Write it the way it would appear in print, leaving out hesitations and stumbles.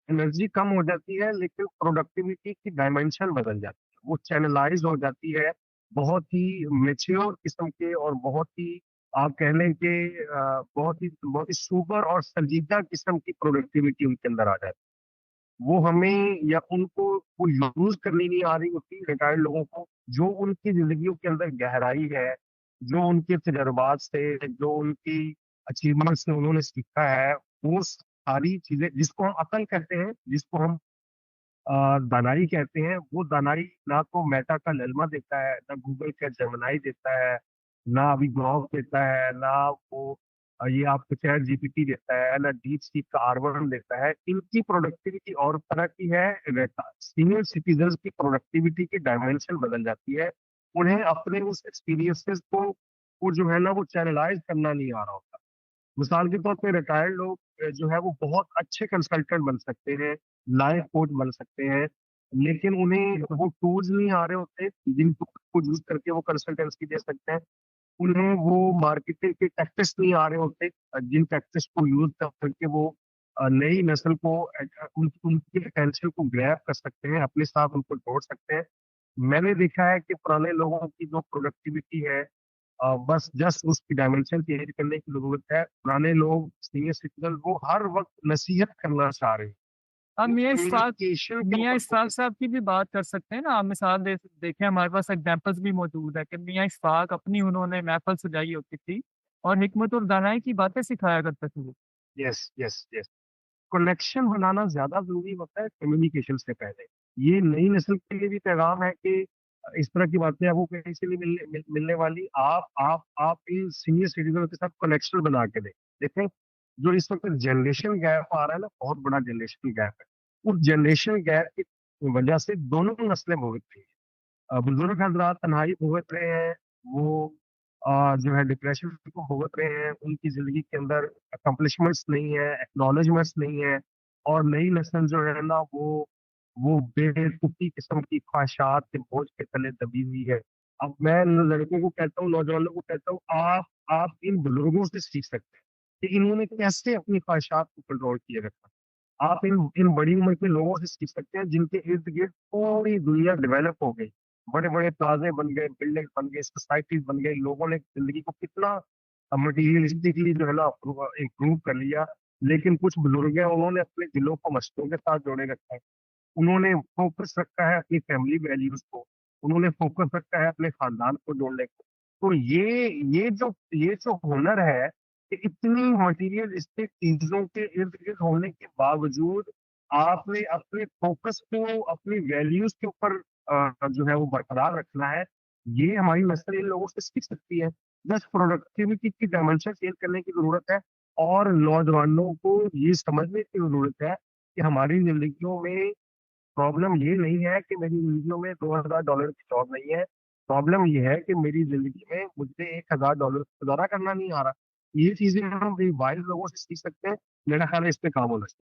Energy कम हो जाती है, लेकिन प्रोडक्टिविटी की डायमेंशन बदल जाती है, वो चैनलाइज हो जाती है। बहुत ही मेच्योर किस्म के और बहुत ही, आप कह लें कि बहुत ही सुपर और संजीदा किस्म की प्रोडक्टिविटी उनके अंदर आ जाती है। वो हमें या उनको वो यूज करनी नहीं आ रही होती रिटायर्ड लोगों को, जो उनकी जिंदगियों के अंदर गहराई है, जो उनके तजर्बात से, जो उनकी अचीवमेंट से उन्होंने सीखा है, वो सारी चीजें जिसको हम अकल कहते हैं, जिसको हम दानाई कहते हैं, वो दानाई ना तो मेटा का ललमा देता है, ना गूगल का जेमिनाई देता है, ना अभी ग्ok देता है, ना वो ये आपको चैट जीपीटी देता है, ना डीप सीक का R1 देता है। इनकी प्रोडक्टिविटी और तरह की है। सीनियर सिटीजन की प्रोडक्टिविटी की डायमेंशन बदल जाती है। उन्हें अपने उस एक्सपीरियंसेस को जो है ना, वो चैनलाइज करना नहीं आ रहा होता। मिसाल के तौर पे रिटायर्ड लोग जो है वो बहुत अच्छे कंसल्टेंट बन सकते हैं, लाइफ कोच बन सकते हैं, लेकिन उन्हें वो टूल्स नहीं आ रहे होते जिनको को यूज करके वो कंसल्टेंसी दे सकते हैं। उन्हें वो मार्केटिंग के टैक्टिक्स नहीं आ रहे होते जिन टैक्टिक्स को यूज कर करके वो नई नस्ल को उनकी अटेंशन को ग्रैब कर सकते हैं, अपने साथ उनको जोड़ सकते हैं। मैंने देखा है कि पुराने लोगों की जो प्रोडक्टिविटी है, बस जस्ट उसकी डायमेंशन चेंज करने की जरूरत है। पुराने लोग, सीनियर सिटीजन, वो हर वक्त नसीहत करना चाह रहे हैं, हम वो मियाँ इशफ़ाक कम्युनिकेशन के मियाँ ऊपर इशफ़ाक फोकस। साहब की भी बात कर सकते हैं ना, आप मिसाल देखें हमारे पास एग्ज़ाम्पल्स भी मौजूद है कि मियाँ इशफ़ाक अपनी उन्होंने महफ़िल सजाई होती थी और हिकमत और दानाई की बातें सिखाया करते थे वो। Yes, yes, yes. कनेक्शन बनाना ज्यादा जरूरी होता है कम्युनिकेशन से पहले। ये नई नस्ल के लिए भी पैगाम है कि इस तरह की बातें आपको कहीं से नहीं मिलने वाली। आप इन सीनियर सिटीजन के साथ कनेक्शन बना के देखें। जो इस वक्त जनरेशन गैप आ रहा है ना, बहुत बड़ा जनरेशन गैप है। उस जनरेशन गैप की वजह से दोनों नस्लें भुगत रही हैं। बुजुर्ग हजरात तन्हाई भुगत रहे हैं। वो जो है डिप्रेशन को भुगत रहे हैं। उनकी जिंदगी के अंदर अकम्पलिशमेंट्स नहीं है, एक्नॉलेजमेंट्स नहीं है। और नई नस्ल जो है ना, वो बेतुकी किस्म की ख्वाहिशात के बोझ के तले दबी हुई है। अब मैं लड़कों को कहता हूँ, नौजवानों को कहता हूँ, आप इन बुजुर्गों से सीख सकते हैं कि इन्होंने कैसे अपनी ख्वाहिशात को कंट्रोल किए रखा। आप इन इन बड़ी उम्र के लोगों से सीख सकते हैं जिनके इर्द गिर्द पूरी दुनिया डेवलप हो गई, बड़े बड़े प्लाजे बन गए, बिल्डिंग बन गए, सोसाइटीज बन गई, लोगों ने जिंदगी को कितना मटीरियलिस्टिकली जो है ना इम्प्रूव कर लिया। लेकिन कुछ बुजुर्ग हैं, उन्होंने अपने दिलों को मस्तों के साथ जोड़े रखा है। उन्होंने फोकस रखा है अपनी फैमिली वैल्यूज को। उन्होंने फोकस रखा है अपने खानदान को जोड़ने को। तो ये जो हुनर है कि इतनी मटीरियलिस्टिक चीजों के इर्द गिर्द होने के बावजूद आपने अपने फोकस को अपनी वैल्यूज के ऊपर जो है वो बरकरार रखना है। ये हमारी नस्ल इन लोगों से सीख सकती है। बस प्रोडक्टिविटी की डायमेंशन चेंज करने की जरूरत है। और नौजवानों को ये समझने की जरूरत है कि हमारी जिंदगियों में प्रॉब्लम ये नहीं है कि मेरी जिंदगी में $2000 की जॉब नहीं है। प्रॉब्लम ये है कि मेरी जिंदगी में मुझे $1000 गुजारा करना नहीं आ रहा। ये चीजें हम वाइज लोगों से सीख सकते हैं। मेरा ख्याल है इस पे काम होना चाहिए।